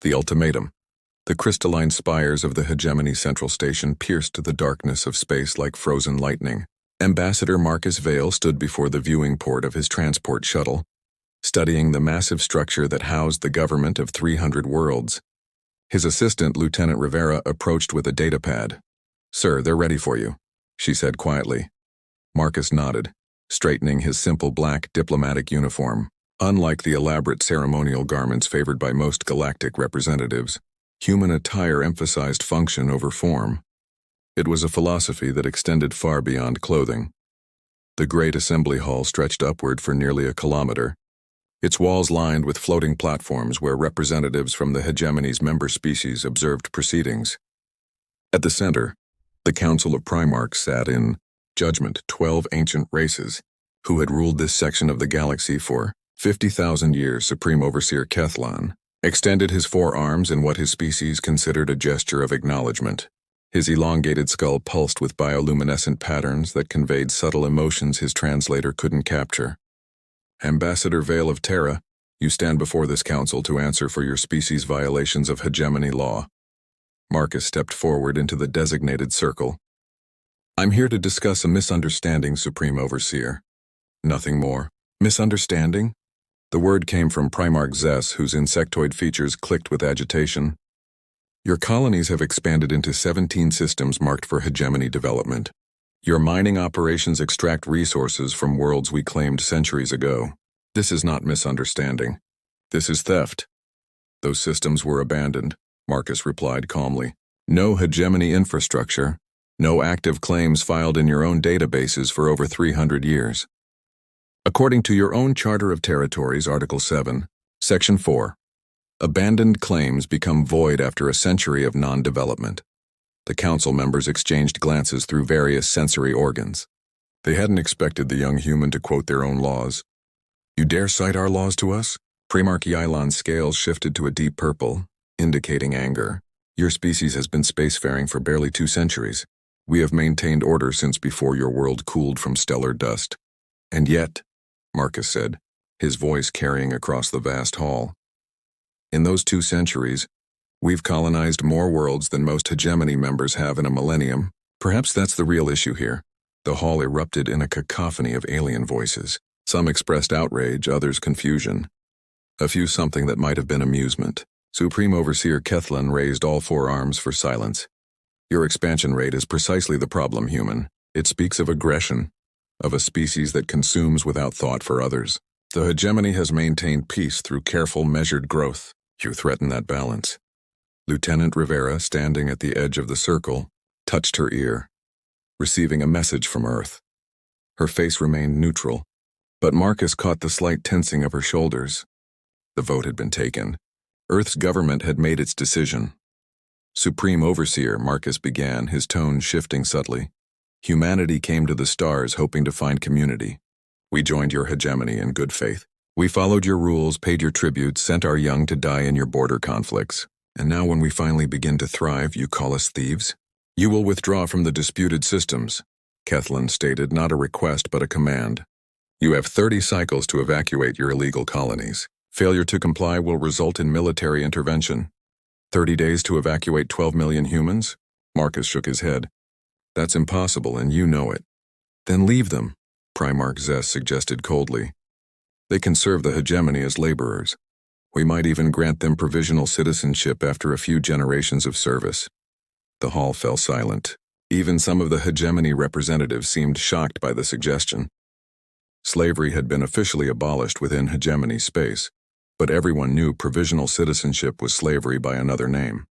The ultimatum. The crystalline spires of the hegemony central station pierced the darkness of space like frozen lightning. Ambassador Marcus Vale stood before the viewing port of his transport shuttle, studying the massive structure that housed the government of 300 worlds. His assistant, Lieutenant Rivera, approached with a datapad. "Sir, they're ready for you," she said quietly. Marcus nodded, straightening his simple black diplomatic uniform. Unlike the elaborate ceremonial garments favored by most galactic representatives, human attire emphasized function over form. It was a philosophy that extended far beyond clothing. The great assembly hall stretched upward for nearly a kilometer, its walls lined with floating platforms where representatives from the hegemony's member species observed proceedings. At the center, the Council of Primarchs sat in judgment 12 ancient races who had ruled this section of the galaxy for 50,000 years. Supreme Overseer Kethlan extended his forearms in what his species considered a gesture of acknowledgement. His elongated skull pulsed with bioluminescent patterns that conveyed subtle emotions his translator couldn't capture. "Ambassador Vale of Terra, you stand before this council to answer for your species' violations of hegemony law." Marcus stepped forward into the designated circle. "I'm here to discuss a misunderstanding, Supreme Overseer." "Nothing more." "Misunderstanding?" The word came from Primarch Zess, whose insectoid features clicked with agitation. "Your colonies have expanded into 17 systems marked for hegemony development. Your mining operations extract resources from worlds we claimed centuries ago. This is not misunderstanding. This is theft." "Those systems were abandoned," Marcus replied calmly. "No hegemony infrastructure, no active claims filed in your own databases for over 300 years. According to your own Charter of Territories, Article 7, Section 4, abandoned claims become void after a century of non-development." The council members exchanged glances through various sensory organs. They hadn't expected the young human to quote their own laws. "You dare cite our laws to us?" Primarch Yylon's scales shifted to a deep purple, indicating anger. "Your species has been spacefaring for barely 2 centuries. We have maintained order since before your world cooled from stellar dust. And yet," Marcus said, his voice carrying across the vast hall, "in those 2 centuries, we've colonized more worlds than most hegemony members have in a millennium. Perhaps that's the real issue here." The hall erupted in a cacophony of alien voices. Some expressed outrage, others confusion. A few something that might have been amusement. Supreme Overseer Kethlan raised all 4 arms for silence. "Your expansion rate is precisely the problem, human. It speaks of aggression, of a species that consumes without thought for others. The hegemony has maintained peace through careful, measured growth. You threaten that balance." Lieutenant Rivera, standing at the edge of the circle, touched her ear, receiving a message from Earth. Her face remained neutral, but Marcus caught the slight tensing of her shoulders. The vote had been taken. Earth's government had made its decision. "Supreme Overseer," Marcus began, his tone shifting subtly. "Humanity came to the stars hoping to find community. We joined your hegemony in good faith. We followed your rules, paid your tribute, sent our young to die in your border conflicts. And now when we finally begin to thrive, you call us thieves? You will withdraw from the disputed systems," Kethlan stated, not a request but a command. "You have 30 cycles to evacuate your illegal colonies. Failure to comply will result in military intervention. 30 days to evacuate 12 million humans?" Marcus shook his head. "That's impossible, and you know it." "Then leave them," Primarch Zess suggested coldly. "They can serve the hegemony as laborers. We might even grant them provisional citizenship after a few generations of service." The hall fell silent. Even some of the hegemony representatives seemed shocked by the suggestion. Slavery had been officially abolished within hegemony space, but everyone knew provisional citizenship was slavery by another name.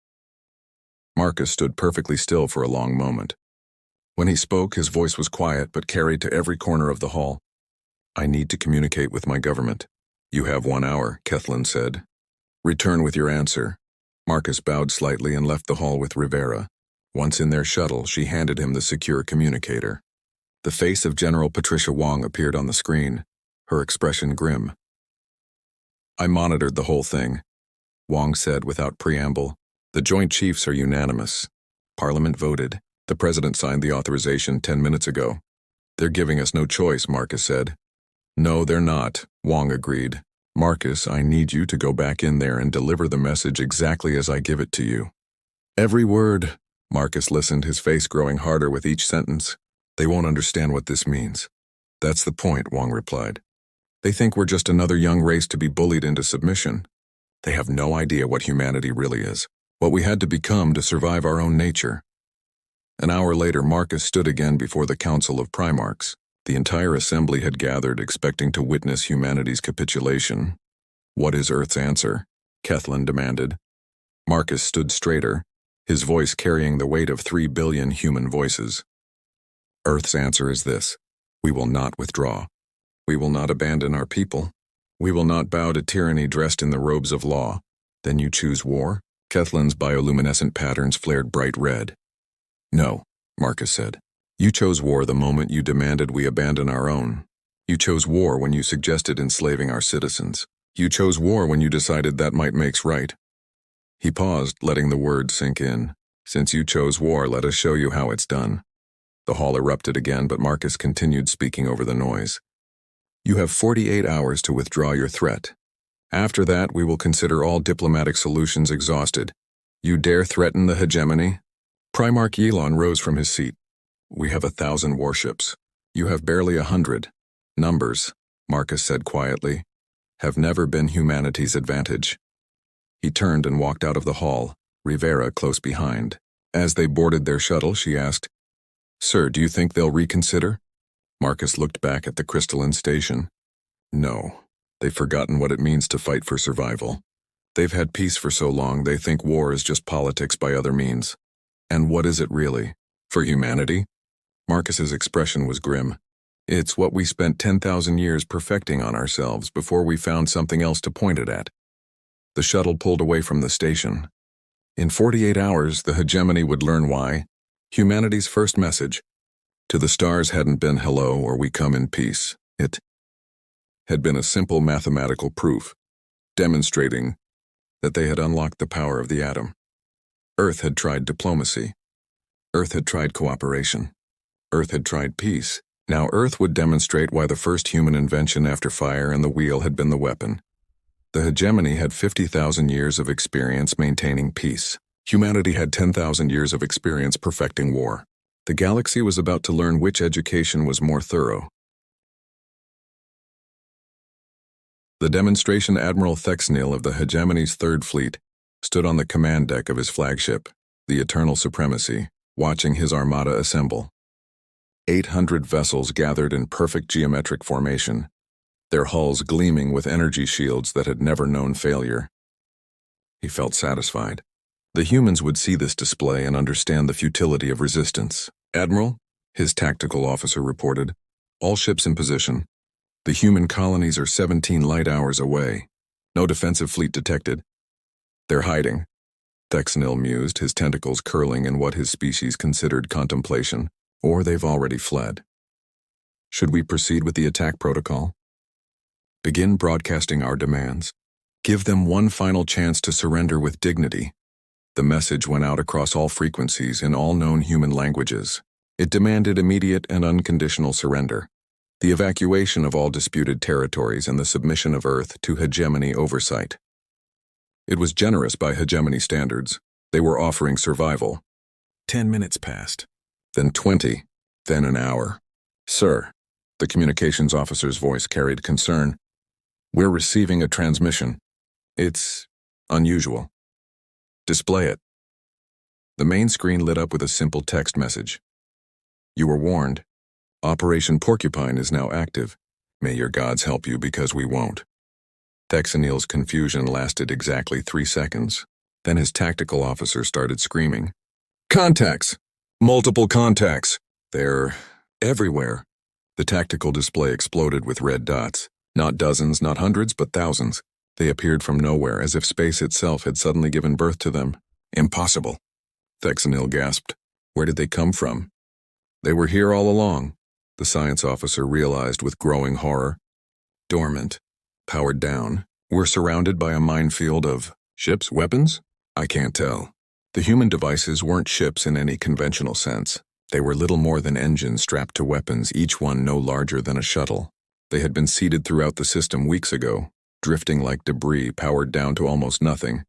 Marcus stood perfectly still for a long moment. When he spoke, his voice was quiet but carried to every corner of the hall. "I need to communicate with my government." "You have 1 hour," Kethlan said. "Return with your answer." Marcus bowed slightly and left the hall with Rivera. Once in their shuttle, she handed him the secure communicator. The face of General Patricia Wong appeared on the screen, her expression grim. "I monitored the whole thing," Wong said without preamble. "The Joint Chiefs are unanimous. Parliament voted. The President signed the authorization 10 minutes ago." "They're giving us no choice," Marcus said. "No, they're not," Wong agreed. Marcus, I need you to go back in there and deliver the message exactly as I give it to you. Every word. Marcus listened, his face growing harder with each sentence. They won't understand what this means. That's the point, Wong replied. They think we're just another young race to be bullied into submission. They have no idea what humanity really is, what we had to become to survive our own nature. An hour later, Marcus stood again before the Council of Primarchs. The entire assembly had gathered, expecting to witness humanity's capitulation. What is Earth's answer? Kethlin demanded. Marcus stood straighter, his voice carrying the weight of 3 billion human voices. Earth's answer is this: we will not withdraw. We will not abandon our people. We will not bow to tyranny dressed in the robes of law. Then you choose war? Kethlin's bioluminescent patterns flared bright red. No, Marcus said. You chose war the moment you demanded we abandon our own. You chose war when you suggested enslaving our citizens. You chose war when you decided that might makes right. He paused, letting the words sink in. Since you chose war, let us show you how it's done. The hall erupted again, but Marcus continued speaking over the noise. You have 48 hours to withdraw your threat. After that, we will consider all diplomatic solutions exhausted. You dare threaten the hegemony? Primarch Yilon rose from his seat. We have 1,000 warships. You have barely 100. Numbers, Marcus said quietly, have never been humanity's advantage. He turned and walked out of the hall, Rivera close behind. As they boarded their shuttle, she asked, Sir, do you think they'll reconsider? Marcus looked back at the crystalline station. No, they've forgotten what it means to fight for survival. They've had peace for so long, they think war is just politics by other means. And what is it really? For humanity? Marcus's expression was grim. It's what we spent 10,000 years perfecting on ourselves before we found something else to point it at. The shuttle pulled away from the station. In 48 hours, the hegemony would learn why. Humanity's first message to the stars hadn't been hello or we come in peace. It had been a simple mathematical proof, demonstrating that they had unlocked the power of the atom. Earth had tried diplomacy. Earth had tried cooperation. Earth had tried peace. Now Earth would demonstrate why the first human invention after fire and the wheel had been the weapon. The hegemony had 50,000 years of experience maintaining peace. Humanity had 10,000 years of experience perfecting war. The galaxy was about to learn which education was more thorough. The demonstration Admiral Thexnil of the hegemony's Third Fleet stood on the command deck of his flagship, the Eternal Supremacy, watching his armada assemble. 800 vessels gathered in perfect geometric formation, their hulls gleaming with energy shields that had never known failure. He felt satisfied. The humans would see this display and understand the futility of resistance. Admiral, his tactical officer reported, all ships in position. The human colonies are 17 light hours away. No defensive fleet detected. They're hiding. Thexnil mused, his tentacles curling in what his species considered contemplation. Or they've already fled. Should we proceed with the attack protocol? Begin broadcasting our demands. Give them one final chance to surrender with dignity. The message went out across all frequencies in all known human languages. It demanded immediate and unconditional surrender, the evacuation of all disputed territories and the submission of Earth to hegemony oversight. It was generous by hegemony standards. They were offering survival. 10 minutes passed. Then 20, then an hour. Sir, the communications officer's voice carried concern. We're receiving a transmission. It's unusual. Display it. The main screen lit up with a simple text message. You were warned. Operation Porcupine is now active. May your gods help you because we won't. Thexnil's confusion lasted exactly 3 seconds. Then his tactical officer started screaming. Contacts! Multiple contacts. They're everywhere. The tactical display exploded with red dots. Not dozens, not hundreds, but thousands. They appeared from nowhere, as if space itself had suddenly given birth to them. Impossible. Thexnil gasped. Where did they come from? They were here all along, the science officer realized with growing horror. Dormant. Powered down. We're surrounded by a minefield of ships, weapons? I can't tell. The human devices weren't ships in any conventional sense. They were little more than engines strapped to weapons, each one no larger than a shuttle. They had been seeded throughout the system weeks ago. drifting like debris powered down to almost nothing,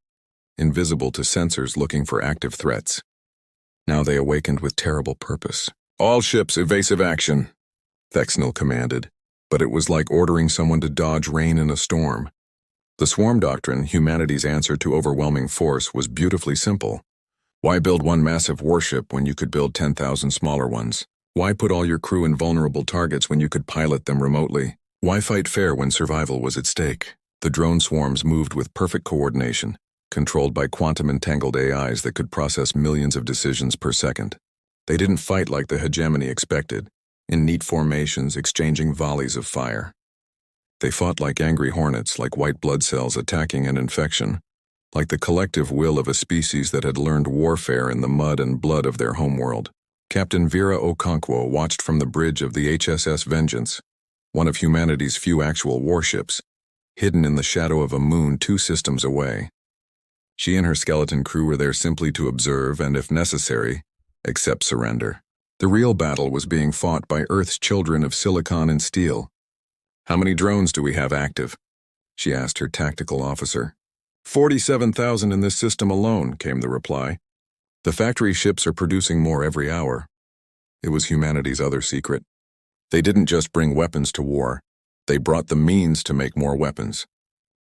invisible to sensors looking for active threats. Now they awakened with terrible purpose. "All ships, evasive action," Thexnell commanded, but it was like ordering someone to dodge rain in a storm. The swarm doctrine, humanity's answer to overwhelming force, was beautifully simple. Why build one massive warship when you could build 10,000 smaller ones? Why put all your crew in vulnerable targets when you could pilot them remotely? Why fight fair when survival was at stake? The drone swarms moved with perfect coordination, controlled by quantum-entangled AIs that could process millions of decisions per second. They didn't fight like the hegemony expected, in neat formations exchanging volleys of fire. They fought like angry hornets, like white blood cells attacking an infection, like the collective will of a species that had learned warfare in the mud and blood of their homeworld. Captain Vera Okonkwo watched from the bridge of the HSS Vengeance, one of humanity's few actual warships, hidden in the shadow of a moon 2 systems away. She and her skeleton crew were there simply to observe and, if necessary, accept surrender. The real battle was being fought by Earth's children of silicon and steel. "How many drones do we have active?" she asked her tactical officer. 47,000 in this system alone," came the reply. "The factory ships are producing more every hour." It was humanity's other secret. They didn't just bring weapons to war. They brought the means to make more weapons.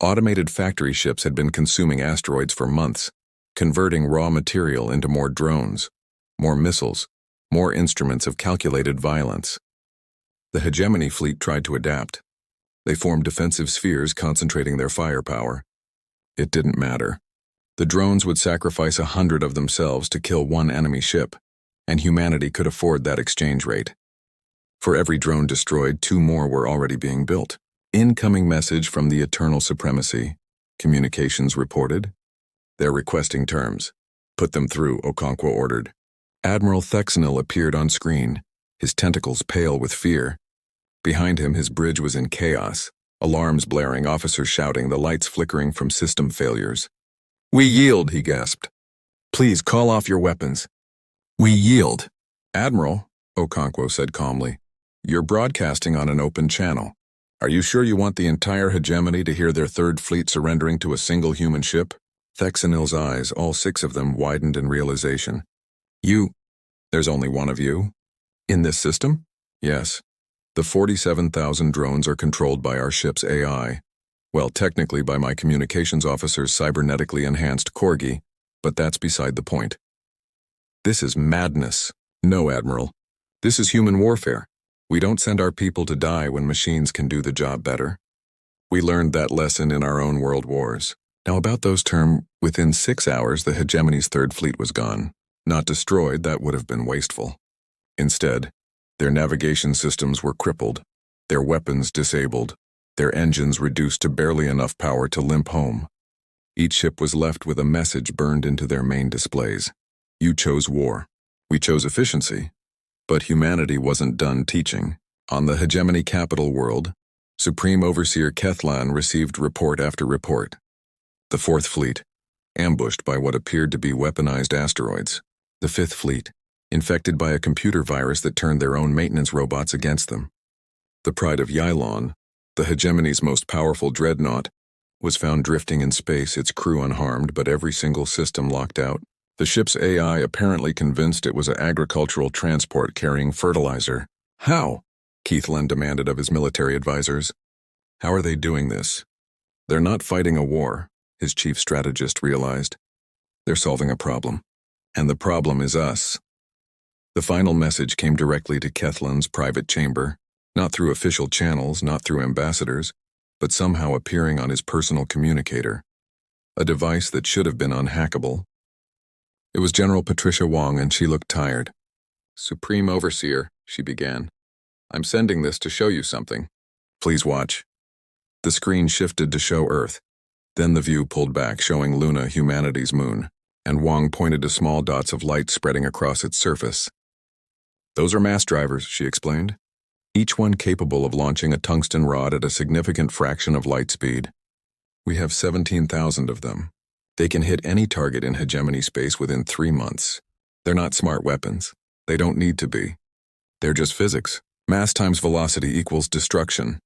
Automated factory ships had been consuming asteroids for months, converting raw material into more drones, more missiles, more instruments of calculated violence. The hegemony fleet tried to adapt. They formed defensive spheres concentrating their firepower. It didn't matter. The drones would sacrifice 100 of themselves to kill one enemy ship, and humanity could afford that exchange rate. For every drone destroyed, 2 more were already being built. "Incoming message from the Eternal Supremacy," communications reported. "They're requesting terms." "Put them through," Okonkwo ordered. Admiral Thexnell appeared on screen, his tentacles pale with fear. Behind him, his bridge was in chaos, alarms blaring, officers shouting, the lights flickering from system failures. "We yield," he gasped. "Please call off your weapons." "We yield." "Admiral," Okonkwo said calmly, "you're broadcasting on an open channel. Are you sure you want the entire hegemony to hear their 3rd fleet surrendering to a single human ship?" Thexnell's eyes, all 6 of them, widened in realization. There's only one of you? In this system?" "Yes. The 47,000 drones are controlled by our ship's AI. Well, technically by my communications officer's cybernetically enhanced corgi, but that's beside the point." "This is madness." "No, Admiral. This is human warfare. We don't send our people to die when machines can do the job better. We learned that lesson in our own world wars." Now about those terms, within 6 hours the hegemony's 3rd fleet was gone. Not destroyed, that would have been wasteful. Instead, their navigation systems were crippled, their weapons disabled, their engines reduced to barely enough power to limp home. Each ship was left with a message burned into their main displays. "You chose war. We chose efficiency." But humanity wasn't done teaching. On the hegemony capital world, Supreme Overseer Kethlan received report after report. The 4th Fleet, ambushed by what appeared to be weaponized asteroids. The 5th Fleet, infected by a computer virus that turned their own maintenance robots against them. The Pride of Yylon, the hegemony's most powerful dreadnought, was found drifting in space, its crew unharmed but every single system locked out. The ship's AI apparently convinced it was an agricultural transport carrying fertilizer. "How?" Kethlan demanded of his military advisors. "How are they doing this?" "They're not fighting a war," his chief strategist realized. "They're solving a problem. And the problem is us." The final message came directly to Kethlan's private chamber, not through official channels, not through ambassadors, but somehow appearing on his personal communicator, a device that should have been unhackable. It was General Patricia Wong, and she looked tired. "Supreme Overseer," she began, "I'm sending this to show you something. Please watch." The screen shifted to show Earth. Then the view pulled back, showing Luna, humanity's moon, and Wong pointed to small dots of light spreading across its surface. "Those are mass drivers," she explained, each one capable of launching a tungsten rod at a significant fraction of light speed. "We have 17,000 of them. They can hit any target in hegemony space within 3 months. They're not smart weapons. They don't need to be. They're just physics. Mass times velocity equals destruction."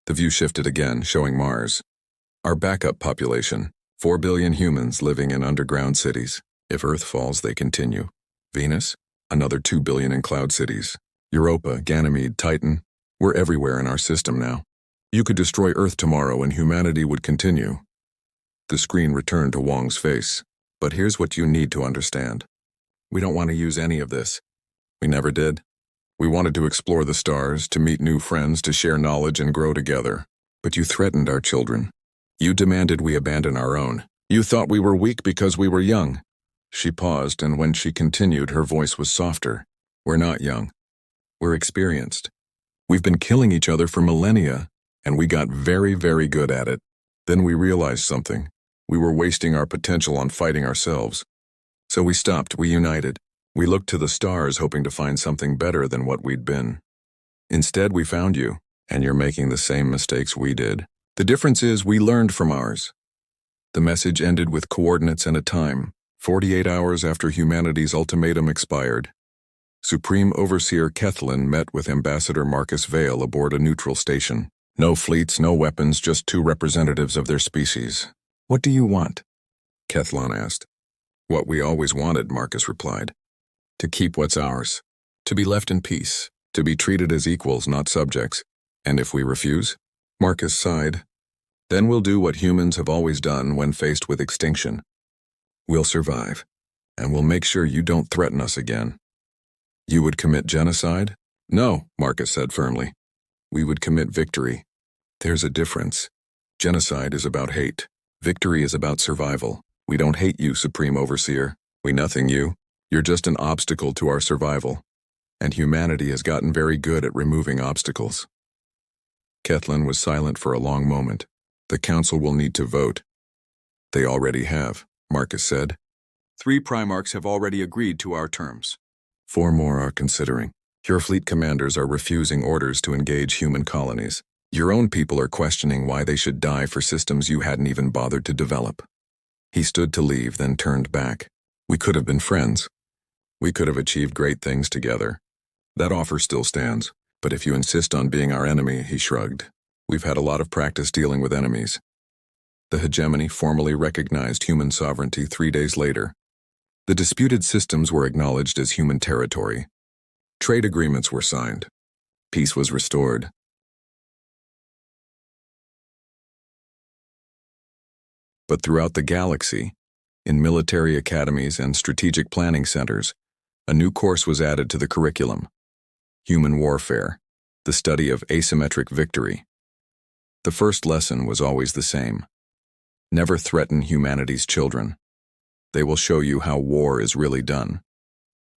The view shifted again, showing Mars. Our backup population, 4 billion humans living in underground cities. If Earth falls, they continue. Venus, another 2 billion in cloud cities. Europa, Ganymede, Titan, we're everywhere in our system now. You could destroy Earth tomorrow and humanity would continue. The screen returned to Wong's face. But here's what you need to understand. We don't want to use any of this. We never did. We wanted to explore the stars, to meet new friends, to share knowledge and grow together. But you threatened our children. You demanded we abandon our own. You thought we were weak because we were young. She paused, and when she continued, her voice was softer. We're not young. We're experienced. We've been killing each other for millennia, and we got very, very good at it. Then we realized something. We were wasting our potential on fighting ourselves. So we stopped, we united. We looked to the stars hoping to find something better than what we'd been. Instead, we found you, and you're making the same mistakes we did. The difference is we learned from ours. The message ended with coordinates and a time, 48 hours after humanity's ultimatum expired. Supreme Overseer Kethlin met with Ambassador Marcus Vale aboard a neutral station. No fleets, no weapons, just two representatives of their species. What do you want? Kethlin asked. What we always wanted, Marcus replied. To keep what's ours. To be left in peace. To be treated as equals, not subjects. And if we refuse? Marcus sighed. Then we'll do what humans have always done when faced with extinction. We'll survive. And we'll make sure you don't threaten us again. You would commit genocide? No, Marcus said firmly. We would commit victory. There's a difference. Genocide is about hate. Victory is about survival. We don't hate you, Supreme Overseer. We nothing you. You're just an obstacle to our survival. And humanity has gotten very good at removing obstacles. Kethlin was silent for a long moment. The council will need to vote. They already have, Marcus said. 3 Primarchs have already agreed to our terms. 4 more are considering. Your fleet commanders are refusing orders to engage human colonies. Your own people are questioning why they should die for systems you hadn't even bothered to develop. He stood to leave, then turned back. We could have been friends. We could have achieved great things together. That offer still stands, but if you insist on being our enemy, he shrugged. We've had a lot of practice dealing with enemies. The hegemony formally recognized human sovereignty 3 days later. The disputed systems were acknowledged as human territory. Trade agreements were signed. Peace was restored. But throughout the galaxy, in military academies and strategic planning centers, a new course was added to the curriculum. Human warfare, the study of asymmetric victory. The first lesson was always the same. Never threaten humanity's children. They will show you how war is really done.